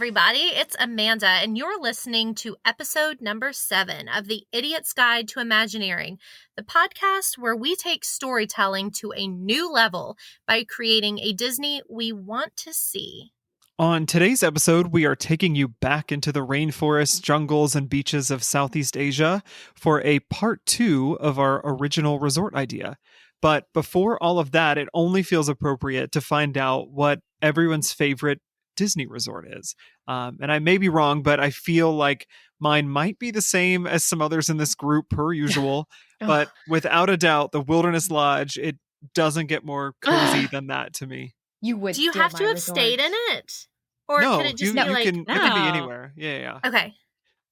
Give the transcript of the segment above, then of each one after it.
everybody. It's Amanda, and you're listening to episode number 7 of The Idiot's Guide to Imagineering, the podcast where we take storytelling to a new level by creating a Disney we want to see. On today's episode, we are taking you back into the rainforests, jungles, and beaches of Southeast Asia for a part 2 of our original resort idea. But before all of that, it only feels appropriate to find out what everyone's favorite Disney resort is. And I may be wrong, but I feel like mine might be the same as some others in this group per usual. But without a doubt, the Wilderness Lodge, it doesn't get more cozy than that to me. You would. Do you have to have stayed in it? Or No, could it just be you like... can, it can be anywhere. Yeah. Okay.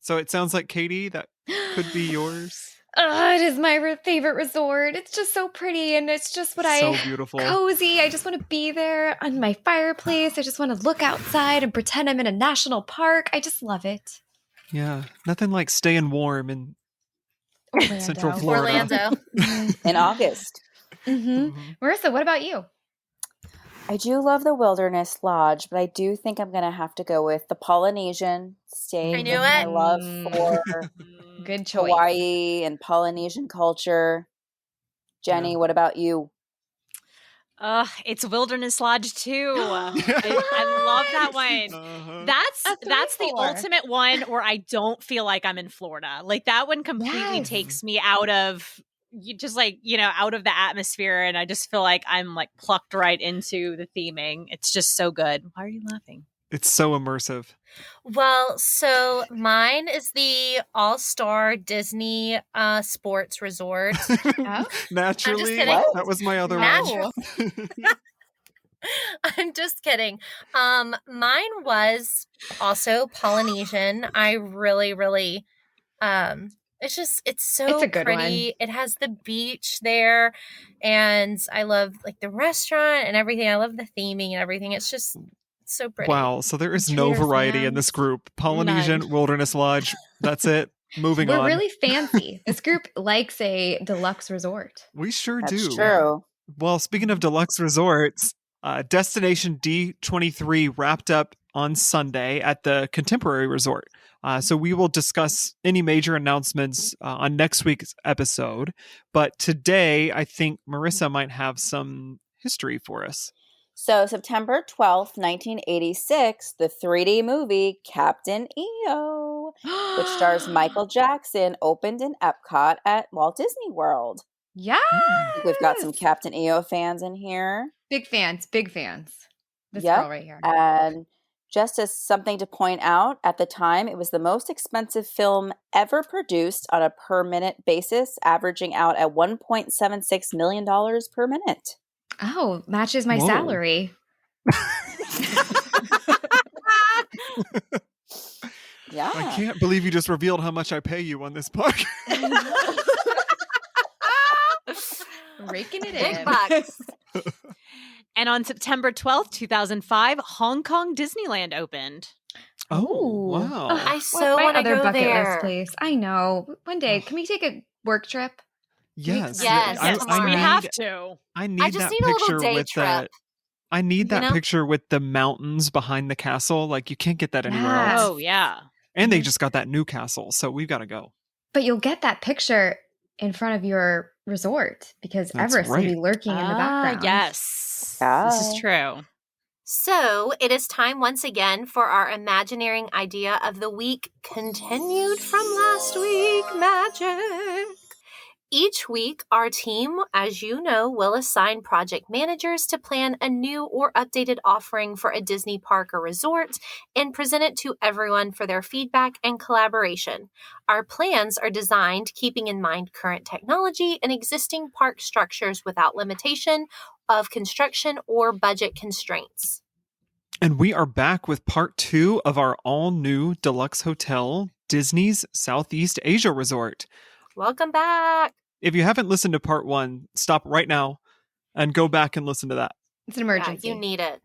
So it sounds like, Katie, that could be yours. It is my favorite resort. It's just so pretty, and it's just what So beautiful. cozy. I just want to be there on my fireplace. I just want to look outside and pretend I'm in a national park. I just love it. Yeah, nothing like staying warm in Orlando. Central Florida. Orlando. In August. Marissa, what about you? I do love the Wilderness Lodge, but I do think I'm going to have to go with the Polynesian. Stay I knew with my it. love for Good choice. Hawaii and Polynesian culture. Jenny, what about you? It's Wilderness Lodge too. I love that one. Uh-huh. That's the ultimate one where I don't feel like I'm in Florida. Like that one completely takes me out of out of the atmosphere, and I just feel like I'm like plucked right into the theming. It's just so good. Why are you laughing? It's so immersive. Well, so mine is the All-Star Disney Sports Resort. Naturally, kidding. that was my other Natural. one. I'm just kidding. Mine was also Polynesian. I really it's so It's a good pretty. It has the beach there, and I love like the restaurant and everything. I love the theming and everything. It's just so pretty. Wow, so there is no variety in this group. Polynesian, Wilderness Lodge, that's it. Moving on. We're really fancy. This group likes a deluxe resort. We sure That's do. true. Well, speaking of deluxe resorts, Destination D23 wrapped up on Sunday at the Contemporary Resort. So we will discuss any major announcements on next week's episode. But today, I think Marissa might have some history for us. So September 12th, 1986, the 3D movie Captain EO, which stars Michael Jackson, opened in Epcot at Walt Disney World. Yeah. I think we've got some Captain EO fans in here. Big fans. This Yep. girl right here. And just as something to point out, at the time, it was the most expensive film ever produced on a per-minute basis, averaging out at $1.76 million per minute. Oh, matches my Whoa. salary. Yeah. I can't believe you just revealed how much I pay you on this park. Raking it Big in. bucks. And on September 12th, 2005, Hong Kong Disneyland opened. Oh, wow. I so want to other go bucket there. list place. I know. One day, can we take a work trip? Yes. Yes, Yes, I we need- have to. I need I just that need a little picture day with trip. I need that You know? picture with the mountains behind the castle. Like, you can't get that anywhere Yes. else. Oh, yeah. And they just got that new castle, so we've got to go. But you'll get that picture in front of your resort because That's Everest right. will be lurking in the background. Yes. Yeah. This is true. So it is time once again for our Imagineering idea of the week, continued from last week, magic. Each week, our team, as you know, will assign project managers to plan a new or updated offering for a Disney park or resort and present it to everyone for their feedback and collaboration. Our plans are designed keeping in mind current technology and existing park structures without limitation of construction or budget constraints. And we are back with part 2 of our all-new deluxe hotel, Disney's Southeast Asia Resort. Welcome back. If you haven't listened to part 1, stop right now and go back and listen to that. It's an emergency. Yeah, you need it.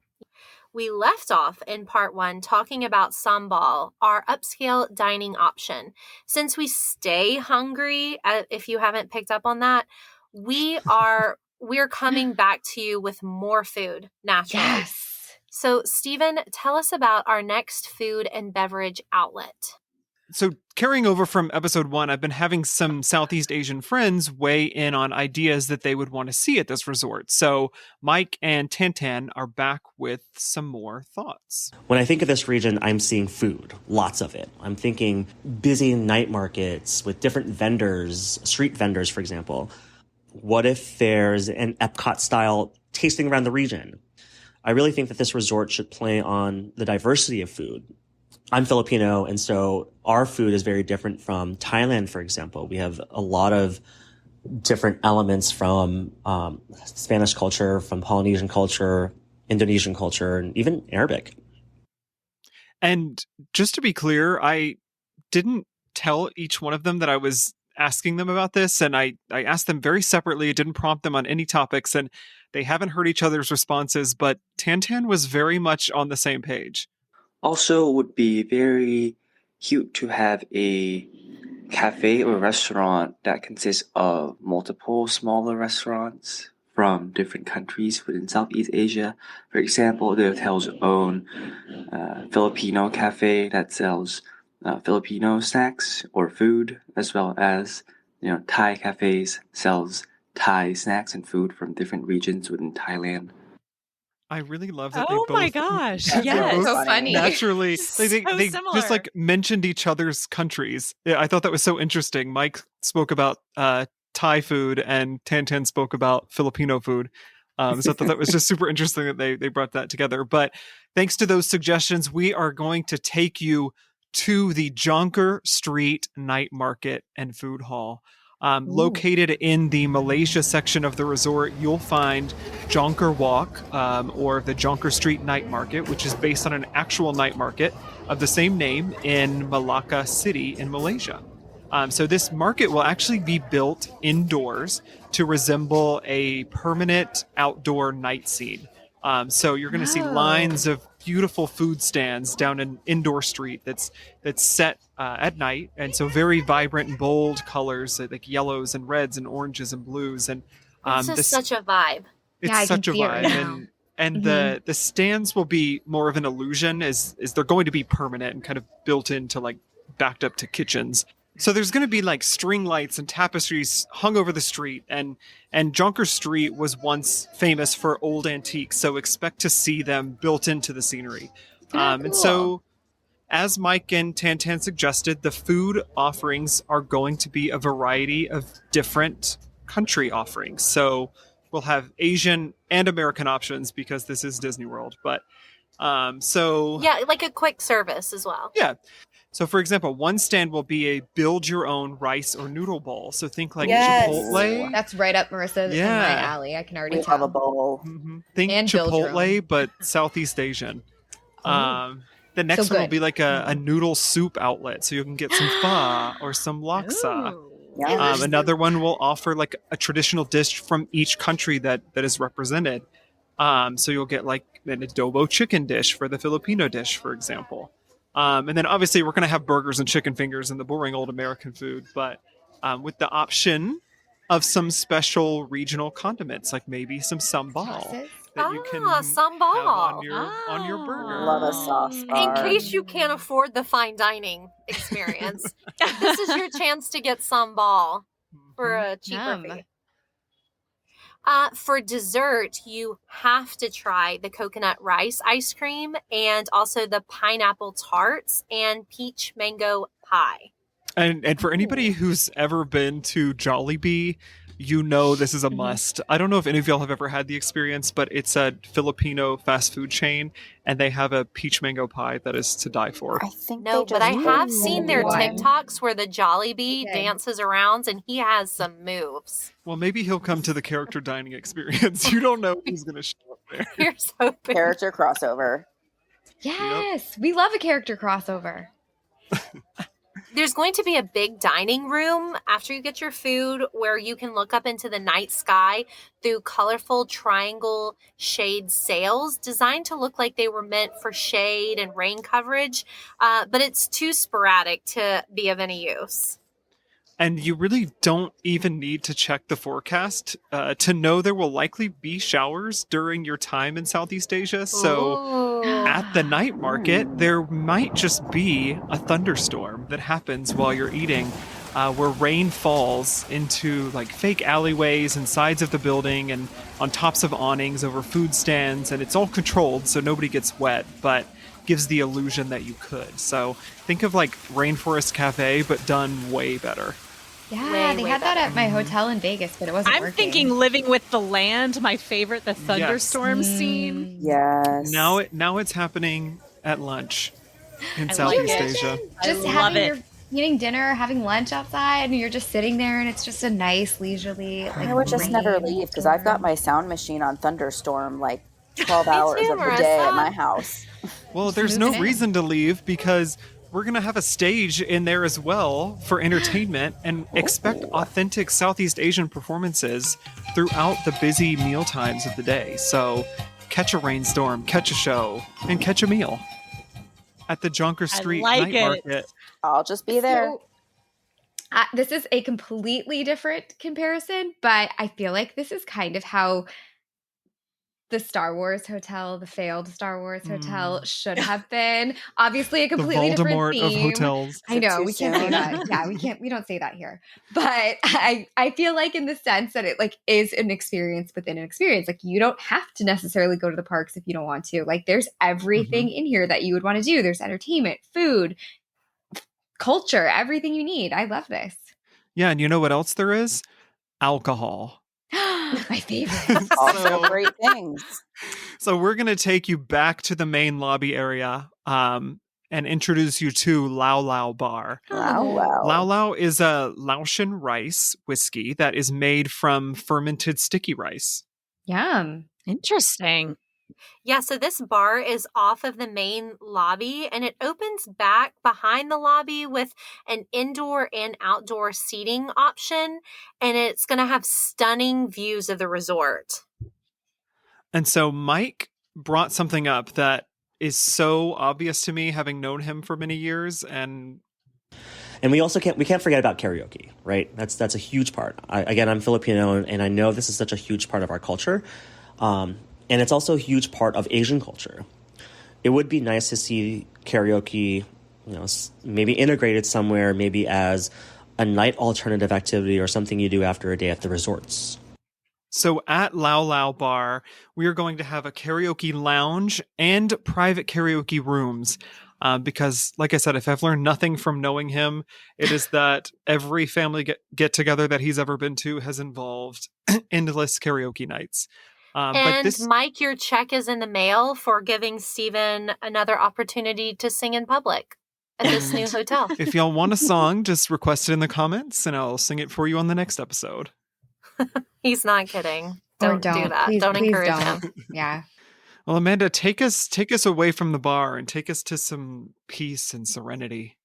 We left off in part 1 talking about Sambal, our upscale dining option. Since we stay hungry, if you haven't picked up on that, we're coming back to you with more food, naturally. Yes. So, Stephen, tell us about our next food and beverage outlet. So carrying over from episode 1, I've been having some Southeast Asian friends weigh in on ideas that they would want to see at this resort. So Mike and Tantan are back with some more thoughts. When I think of this region, I'm seeing food, lots of it. I'm thinking busy night markets with different vendors, street vendors, for example. What if there's an Epcot-style tasting around the region? I really think that this resort should play on the diversity of food. I'm Filipino, and so our food is very different from Thailand, for example. We have a lot of different elements from Spanish culture, from Polynesian culture, Indonesian culture, and even Arabic. And just to be clear, I didn't tell each one of them that I was asking them about this, and I asked them very separately. It didn't prompt them on any topics, and they haven't heard each other's responses, but Tantan was very much on the same page. Also, it would be very cute to have a cafe or restaurant that consists of multiple smaller restaurants from different countries within Southeast Asia. For example, the hotel's own Filipino cafe that sells Filipino snacks or food, as well as Thai cafes sells Thai snacks and food from different regions within Thailand. I really love that. Oh they both, my gosh! they Yes, both So funny. Naturally, they similar. just like mentioned each other's countries. Yeah, I thought that was so interesting. Mike spoke about Thai food, and Tantan spoke about Filipino food. So I thought that was just super interesting that they brought that together. But thanks to those suggestions, we are going to take you to the Jonker Street Night Market and Food Hall. Located in the Malaysia section of the resort, you'll find Jonker Walk, or the Jonker Street Night Market, which is based on an actual night market of the same name in Malacca City in Malaysia. So this market will actually be built indoors to resemble a permanent outdoor night scene. So you're going to see lines of beautiful food stands down an indoor street that's set at night, and so very vibrant and bold colors like yellows and reds and oranges and blues, and This is such a vibe. it's Yeah, I such a can see it right vibe, now. and the stands will be more of an illusion, as they're going to be permanent and kind of built into like backed up to kitchens. So there's going to be like string lights and tapestries hung over the street, and Jonker Street was once famous for old antiques, so expect to see them built into the scenery. And so, as Mike and Tantan suggested, the food offerings are going to be a variety of different country offerings. So we'll have Asian and American options because this is Disney World, but Yeah, like a quick service as well. yeah. So, for example, one stand will be a build-your-own rice or noodle bowl. So think like Yes. Chipotle. That's right up Marissa's and Yeah. my alley. I can already We have a tell. bowl. Think And build your Chipotle, but Southeast Asian. The next So one will good. be like a noodle soup outlet. So you can get some pho or some laksa. Ooh. Yeah. Another one will offer like a traditional dish from each country that is represented. So you'll get like an adobo chicken dish for the Filipino dish, for example. And then obviously we're going to have burgers and chicken fingers and the boring old American food, but with the option of some special regional condiments, like maybe some sambal Sauces? that you can sambal. have on your burger. Love a sauce In bar. case you can't afford the fine dining experience, this is your chance to get sambal for a cheaper Yum. fee. For dessert, you have to try the coconut rice ice cream and also the pineapple tarts and peach mango pie. And for anybody who's ever been to Jollibee, you know this is a must. I don't know if any of y'all have ever had the experience, but it's a Filipino fast food chain, and they have a peach mango pie that is to die for. I think No, they but I just have moved seen their one. TikToks where the Jollibee Okay. dances around and he has some moves. Well, maybe he'll come to the character dining experience. You don't know who's going to show up there. Here's hoping. Character crossover. Yes, we love a character crossover. There's going to be a big dining room after you get your food where you can look up into the night sky through colorful triangle shade sails designed to look like they were meant for shade and rain coverage, but it's too sporadic to be of any use. And you really don't even need to check the forecast to know there will likely be showers during your time in Southeast Asia. So Ooh. at the night market, there might just be a thunderstorm that happens while you're eating, where rain falls into like fake alleyways and sides of the building and on tops of awnings over food stands. And it's all controlled so nobody gets wet, but gives the illusion that you could. So think of like Rainforest Cafe, but done way better. Yeah, they had that at my hotel in Vegas, but it wasn't working. I'm thinking Living with the Land, my favorite, the thunderstorm scene. Yes. Now it's happening at lunch in Southeast Asia. Just you're eating dinner, having lunch outside, and you're just sitting there, and it's just a nice leisurely. Like, I would just never leave because I've got my sound machine on thunderstorm like 12 hours of the day at my house. Well, there's no reason to leave because we're going to have a stage in there as well for entertainment and expect authentic Southeast Asian performances throughout the busy meal times of the day. So catch a rainstorm, catch a show, and catch a meal at the Jonker Street night market. I'll just be there. So, this is a completely different comparison, but I feel like this is kind of how the Star Wars hotel, the failed Star Wars hotel, should have been. Obviously, a completely different theme. The Voldemort of hotels. I know, we can't say that. Yeah, we don't say that here. But I feel like in the sense that it like is an experience within an experience. Like you don't have to necessarily go to the parks if you don't want to. Like there's everything in here that you would want to do. There's entertainment, food, culture, everything you need. I love this. Yeah, and you know what else there is? Alcohol. My favorite. Also great things. So we're going to take you back to the main lobby area and introduce you to Lao Lao Bar. Lao Lao is a Laotian rice whiskey that is made from fermented sticky rice. Yum. Interesting. Yeah, so this bar is off of the main lobby and it opens back behind the lobby with an indoor and outdoor seating option. And it's going to have stunning views of the resort. And so Mike brought something up that is so obvious to me, having known him for many years. And we also can't forget about karaoke, right? That's a huge part. I'm Filipino, and I know this is such a huge part of our culture. And it's also a huge part of Asian culture. It would be nice to see karaoke, maybe integrated somewhere, maybe as a night alternative activity or something you do after a day at the resorts. So at Lao Lao Bar, we are going to have a karaoke lounge and private karaoke rooms. Because, like I said, if I've learned nothing from knowing him, it is that every family get-together that he's ever been to has involved endless karaoke nights. Mike, your check is in the mail for giving Stephen another opportunity to sing in public at this new hotel. If y'all want a song, just request it in the comments and I'll sing it for you on the next episode. He's not kidding. Don't do that. Please encourage don't. him. Yeah. Well, Amanda, take us away from the bar and take us to some peace and serenity.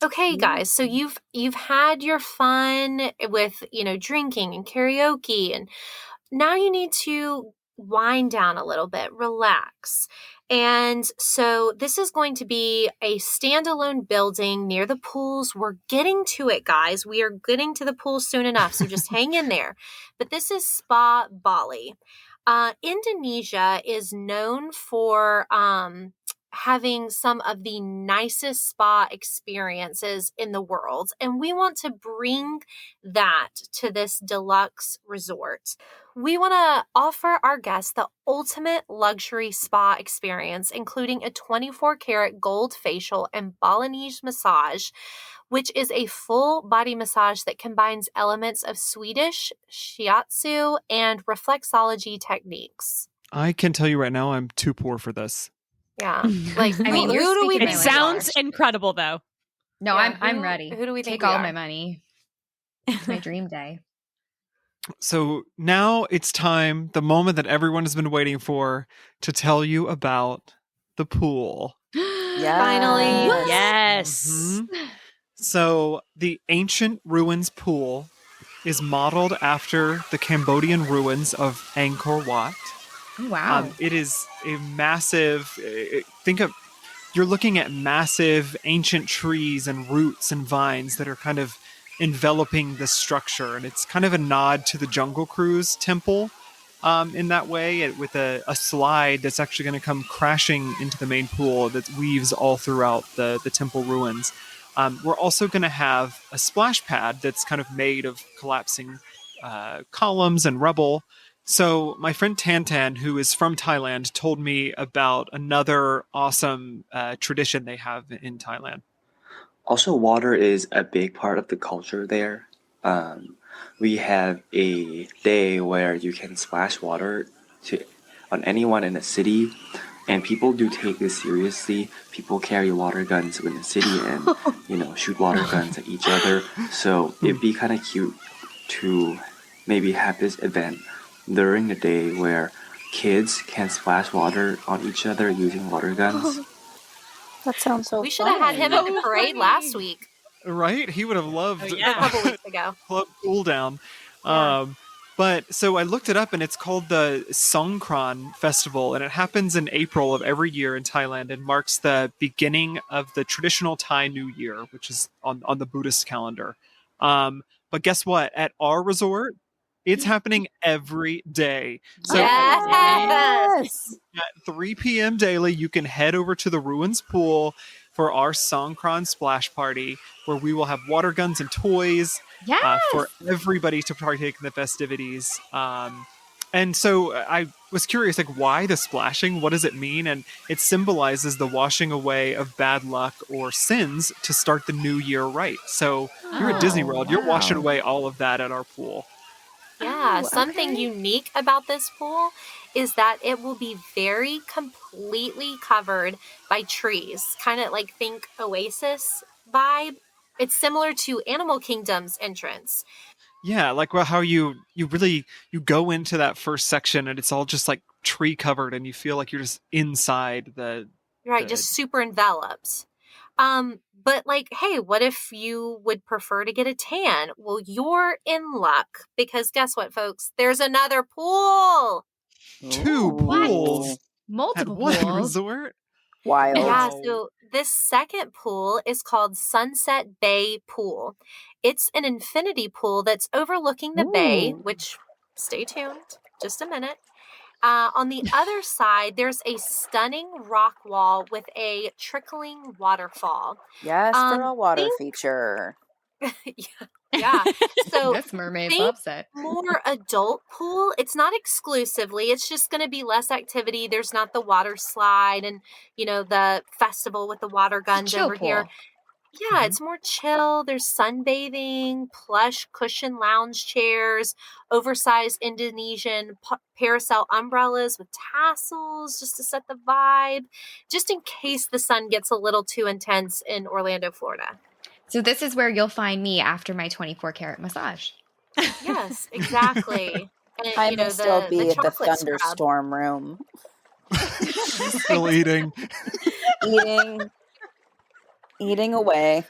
Okay, guys. So you've had your fun with, drinking and karaoke, and now you need to wind down a little bit, relax. And so this is going to be a standalone building near the pools. We're getting to it, guys. We are getting to the pool soon enough, so just hang in there. But this is Spa Bali. Indonesia is known for having some of the nicest spa experiences in the world, and we want to bring that to this deluxe resort. We want to offer our guests the ultimate luxury spa experience, including a 24-karat gold facial and Balinese massage, which is a full body massage that combines elements of Swedish shiatsu and reflexology techniques. I can tell you right now, I'm too poor for this. Yeah. Like, I mean, who do we It sounds incredible, though. No, Yeah, I'm ready. Who do we think Take all we my are? money. It's my dream day. So now it's time, the moment that everyone has been waiting for, to tell you about the pool. Yeah. Finally. Yes. Mhm. So the ancient ruins pool is modeled after the Cambodian ruins of Angkor Wat. Oh, wow. It is a massive, you're looking at massive ancient trees and roots and vines that are kind of enveloping the structure. And it's kind of a nod to the Jungle Cruise temple in that way, with a slide that's actually going to come crashing into the main pool that weaves all throughout the temple ruins. We're also going to have a splash pad that's kind of made of collapsing columns and rubble. So my friend Tantan, who is from Thailand, told me about another awesome tradition they have in Thailand. Also, water is a big part of the culture there. We have a day where you can splash water on anyone in the city, and people do take this seriously. People carry water guns in the city and, shoot water guns at each other. So it'd be kind of cute to maybe have this event during the day where kids can splash water on each other using water guns. That sounds so We should have had him at the parade last week. Right? He would have loved a couple weeks ago. Club Cool Down. Yeah. But so I looked it up, and it's called the Songkran Festival, and it happens in April of every year in Thailand and marks the beginning of the traditional Thai New Year, which is on the Buddhist calendar. But guess what? At our resort, it's happening every day. So Yes. at 3 p.m. daily, you can head over to the Ruins Pool for our Songkran splash party, where we will have water guns and toys for everybody to partake in the festivities. And so I was curious, like, why the splashing? What does it mean? And it symbolizes the washing away of bad luck or sins to start the new year right. So you're at Disney World, you're washing away all of that at our pool. Yeah, something unique about this pool is that it will be very completely covered by trees. Kind of like think Oasis vibe. It's similar to Animal Kingdom's entrance. Yeah, like how you go into that first section and it's all just like tree covered and you feel like you're just inside the Right, just super enveloped. But like, hey, what if you would prefer to get a tan? Well, you're in luck because guess what, folks? There's another pool. 2 pools. Multiple at one pools. resort. Wild. Yeah, so this second pool is called Sunset Bay Pool. It's an infinity pool that's overlooking the bay, which, stay tuned, just a minute. On the other side, there's a stunning rock wall with a trickling waterfall. Yes, for a water feature. Yeah. So this mermaid's upset. More adult pool. It's not exclusively. It's just going to be less activity. There's not the water slide and the festival with the water guns over pool. here. Yeah, it's more chill. There's sunbathing, plush cushion lounge chairs, oversized Indonesian parasol umbrellas with tassels just to set the vibe, just in case the sun gets a little too intense in Orlando, Florida. So this is where you'll find me after my 24-karat massage. Yes, exactly. And, I may still be at the thunderstorm scrub. room. Still eating. Eating away.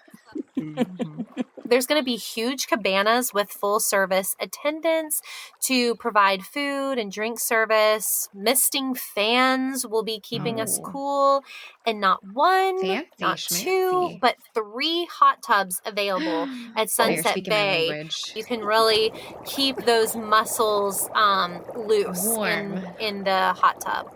There's going to be huge cabanas with full service attendants to provide food and drink service. Misting fans will be keeping us cool. And not one, not two, but 3 hot tubs available at Sunset Bay. You can really keep those muscles loose in the hot tub.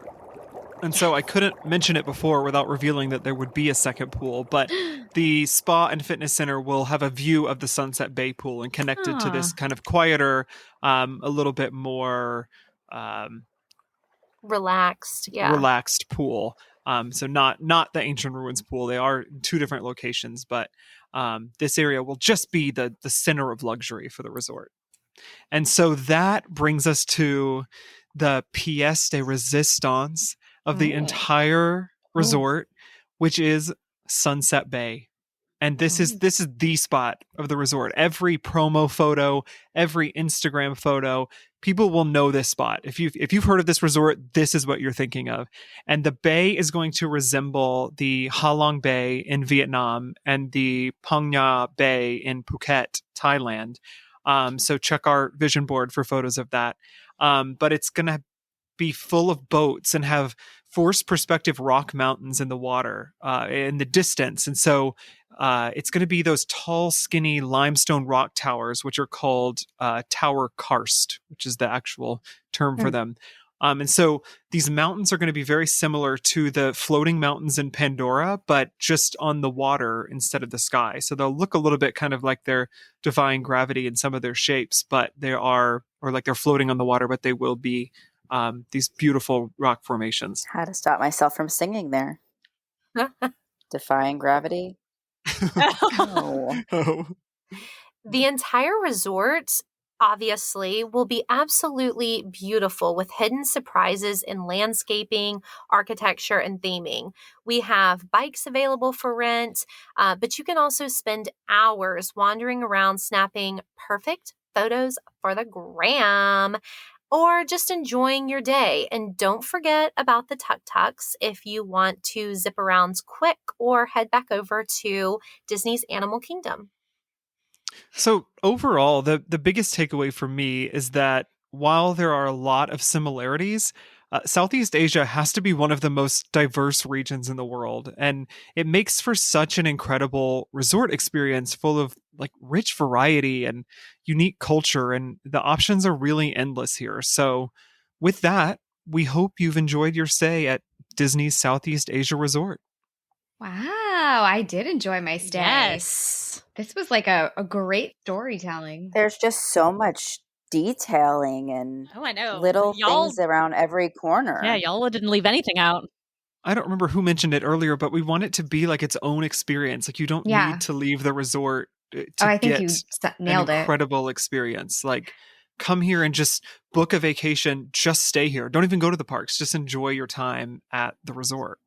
And so I couldn't mention it before without revealing that there would be a second pool, but the spa and fitness center will have a view of the Sunset Bay pool and connected to this kind of quieter, a little bit more relaxed pool. So not the Ancient Ruins pool. They are in 2 different locations, but this area will just be the center of luxury for the resort. And so that brings us to the pièce de résistance of the entire resort, which is Sunset Bay. And this is the spot of the resort. Every promo photo, every Instagram photo, people will know this spot. If you've heard of this resort, this is what you're thinking of. And the bay is going to resemble the Ha Long Bay in Vietnam and the Phang Nga Bay in Phuket, Thailand. So check our vision board for photos of that. But it's going to be full of boats and have forced perspective rock mountains in the water in the distance. And so it's going to be those tall, skinny limestone rock towers, which are called tower karst, which is the actual term for them. And so these mountains are going to be very similar to the floating mountains in Pandora, but just on the water instead of the sky. So they'll look a little bit kind of like they're defying gravity in some of their shapes, but they are, or like they're floating on the water, but they will be these beautiful rock formations. How to stop myself from singing there. Defying gravity. Oh. The entire resort, obviously, will be absolutely beautiful with hidden surprises in landscaping, architecture, and theming. We have bikes available for rent, but you can also spend hours wandering around snapping perfect photos for the gram, or just enjoying your day. And don't forget about the tuk-tuks if you want to zip around quick or head back over to Disney's Animal Kingdom. So overall, the biggest takeaway for me is that while there are a lot of similarities, Southeast Asia has to be one of the most diverse regions in the world, and it makes for such an incredible resort experience full of like rich variety and unique culture, and the options are really endless here. So with that, we hope you've enjoyed your stay at Disney's Southeast Asia Resort. Wow, I did enjoy my stay. Yes. This was like a great storytelling. There's just so much detailing and I know. little things around every corner. Yeah, y'all didn't leave anything out. I don't remember who mentioned it earlier, but we want it to be like its own experience. Like you don't need to leave the resort to I think get you nailed an incredible experience. Like come here and just book a vacation, just stay here. Don't even go to the parks. Just enjoy your time at the resort.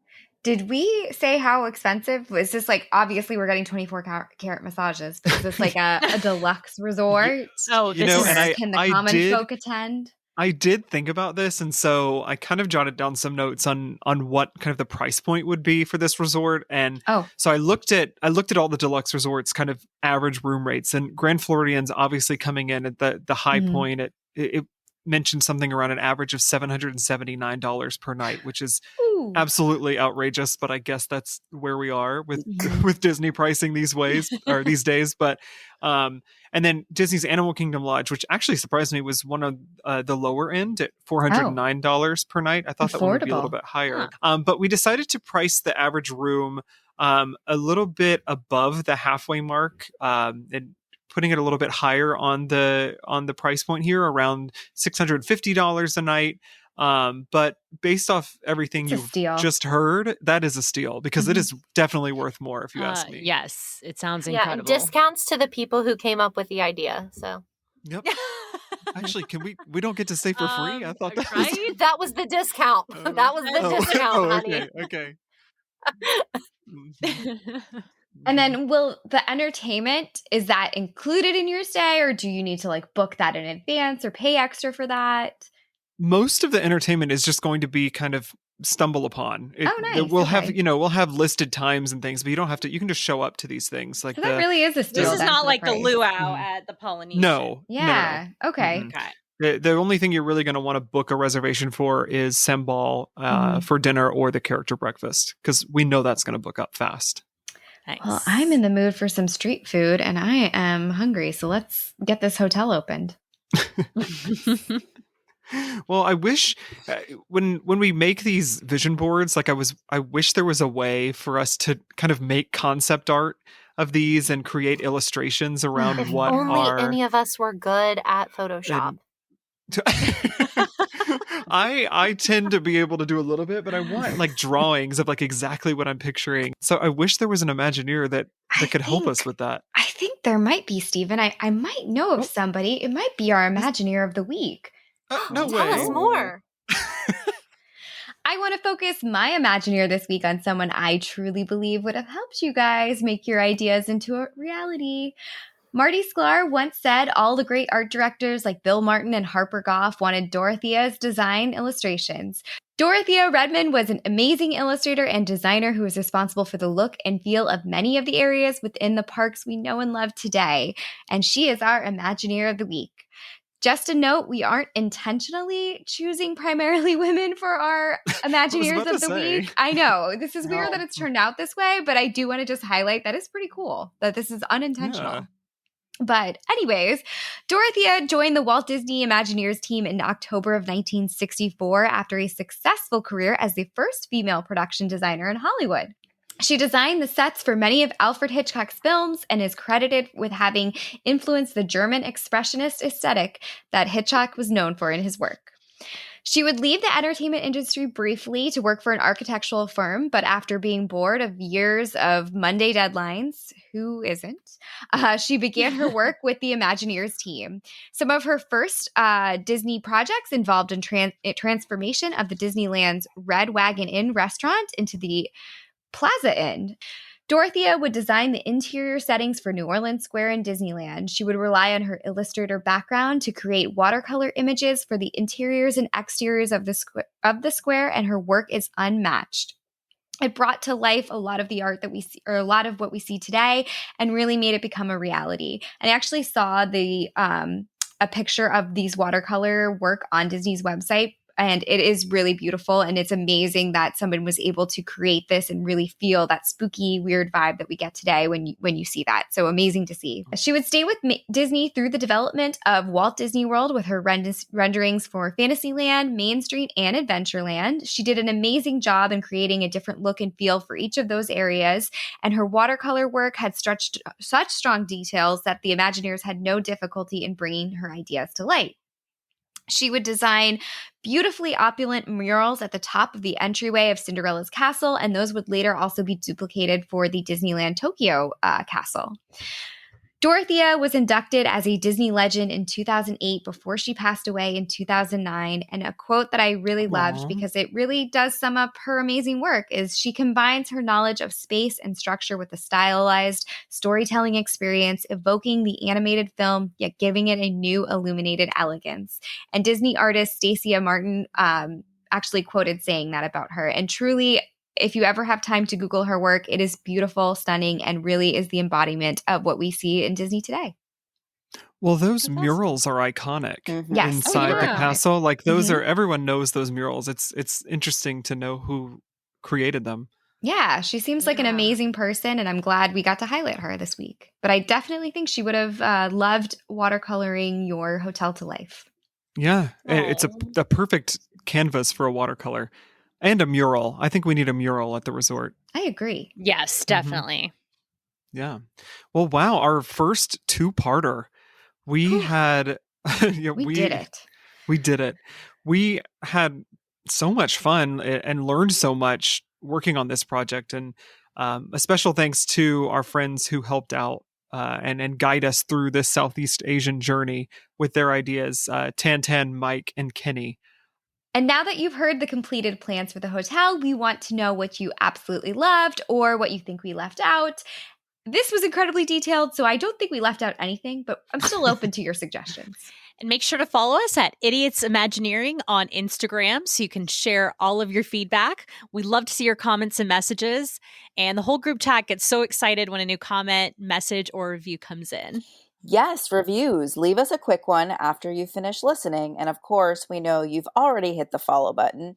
Did we say how expensive? Was this like, obviously we're getting 24-karat massages, but is this like a deluxe resort? Oh, you know, and can the common folk attend? I did think about this, and so I kind of jotted down some notes on what kind of the price point would be for this resort. And so I looked at all the deluxe resorts, kind of average room rates, and Grand Floridian's obviously coming in at the high point. It mentioned something around an average of $779 per night, which is absolutely outrageous, but I guess that's where we are with with Disney pricing these days. But and then Disney's Animal Kingdom Lodge, which actually surprised me, was one of the lower end at $409 per night. I thought that one would be a little bit higher. But we decided to price the average room a little bit above the halfway mark, and putting it a little bit higher on the price point here, around $650 a night. But based off everything you've just heard, that is a steal, because it is definitely worth more if you ask me. Yes, it sounds incredible. And discounts to the people who came up with the idea. So yep. Actually, we don't get to stay for free? I thought that was that was the discount. That was the discount, honey. Okay. And then will the entertainment, is that included in your stay, or do you need to like book that in advance or pay extra for that? Most of the entertainment is just going to be kind of stumble upon. Nice. We'll have listed times and things, but you don't have to. You can just show up to these things. Like so that really is a steal. This is not like the luau at the Polynesian. No. Yeah. No. Okay. The only thing you're really going to want to book a reservation for is Sembal for dinner or the character breakfast, because we know that's going to book up fast. Nice. Well, I'm in the mood for some street food and I am hungry. So let's get this hotel opened. Well, I wish when we make these vision boards, like I wish there was a way for us to kind of make concept art of these and create illustrations around if what only any of us were good at Photoshop. I tend to be able to do a little bit, but I want like drawings of like exactly what I'm picturing. So I wish there was an Imagineer that could help us with that. I think there might be, Stephen. I might know of somebody. It might be our Imagineer of the week. No way. Tell us more. I want to focus my Imagineer this week on someone I truly believe would have helped you guys make your ideas into a reality. Marty Sklar once said all the great art directors like Bill Martin and Harper Goff wanted Dorothea's design illustrations. Dorothea Redmond was an amazing illustrator and designer who was responsible for the look and feel of many of the areas within the parks we know and love today, and she is our Imagineer of the Week. Just a note, we aren't intentionally choosing primarily women for our Imagineers of the week. I know, this is weird that it's turned out this way, but I do want to just highlight that it's pretty cool that this is unintentional. Yeah. But anyways, Dorothea joined the Walt Disney Imagineers team in October of 1964 after a successful career as the first female production designer in Hollywood. She designed the sets for many of Alfred Hitchcock's films and is credited with having influenced the German expressionist aesthetic that Hitchcock was known for in his work. She would leave the entertainment industry briefly to work for an architectural firm, but after being bored of years of Monday deadlines, who isn't, she began her work with the Imagineers team. Some of her first Disney projects involved in transformation of the Disneyland's Red Wagon Inn restaurant into the Plaza Inn. Dorothea would design the interior settings for New Orleans Square and Disneyland. She would rely on her illustrator background to create watercolor images for the interiors and exteriors of the square, and her work is unmatched. It brought to life a lot of the art that we see, or a lot of what we see today, and really made it become a reality. And I actually saw a picture of these watercolor work on Disney's website. And it is really beautiful, and it's amazing that someone was able to create this and really feel that spooky, weird vibe that we get today when you see that. So amazing to see. She would stay with Disney through the development of Walt Disney World with her renderings for Fantasyland, Main Street, and Adventureland. She did an amazing job in creating a different look and feel for each of those areas, and her watercolor work had such strong details that the Imagineers had no difficulty in bringing her ideas to light. She would design beautifully opulent murals at the top of the entryway of Cinderella's castle, and those would later also be duplicated for the Disneyland Tokyo castle. Dorothea was inducted as a Disney legend in 2008 before she passed away in 2009. And a quote that I really loved, because it really does sum up her amazing work, is she combines her knowledge of space and structure with a stylized storytelling experience, evoking the animated film, yet giving it a new illuminated elegance. And Disney artist Stacia Martin actually quoted saying that about her. And truly, if you ever have time to Google her work, it is beautiful, stunning, and really is the embodiment of what we see in Disney today. Well, those murals are iconic Yes. inside the castle. Like those Mhm. are, everyone knows those murals. It's interesting to know who created them. Yeah, she seems like an amazing person, and I'm glad we got to highlight her this week. But I definitely think she would have loved watercoloring your hotel to life. Yeah, it's a perfect canvas for a watercolor. And a mural. I think we need a mural at the resort. I agree. Yes, definitely. Yeah. Well, wow. Our first two-parter. We had... we did it. We did it. We had so much fun and learned so much working on this project. And a special thanks to our friends who helped out and guide us through this Southeast Asian journey with their ideas, Tan, Mike, and Kenny. And now that you've heard the completed plans for the hotel, we want to know what you absolutely loved or what you think we left out. This was incredibly detailed, so I don't think we left out anything, but I'm still open to your suggestions. And make sure to follow us at Idiots Imagineering on Instagram so you can share all of your feedback. We love to see your comments and messages. And the whole group chat gets so excited when a new comment, message, or review comes in. Yes, reviews. Leave us a quick one after you finish listening. And of course, we know you've already hit the follow button.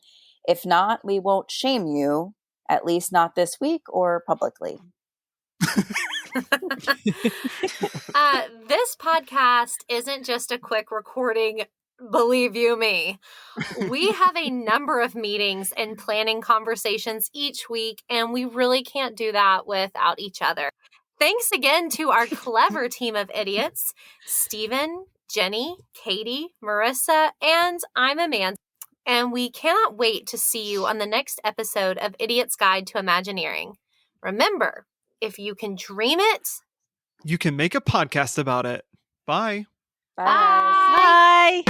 If not, we won't shame you, at least not this week or publicly. This podcast isn't just a quick recording, believe you me. We have a number of meetings and planning conversations each week, and we really can't do that without each other. Thanks again to our clever team of idiots, Stephen, Jenny, Katie, Marissa, and I'm Amanda. And we cannot wait to see you on the next episode of Idiot's Guide to Imagineering. Remember, if you can dream it, you can make a podcast about it. Bye. Bye.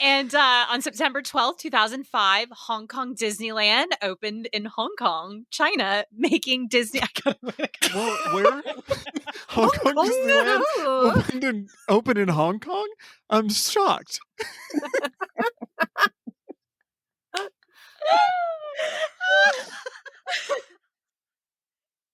And And on September 12th, 2005, Hong Kong Disneyland opened in Hong Kong, China, making Disney. Well, where? Hong Kong Disneyland opened in Hong Kong? I'm shocked.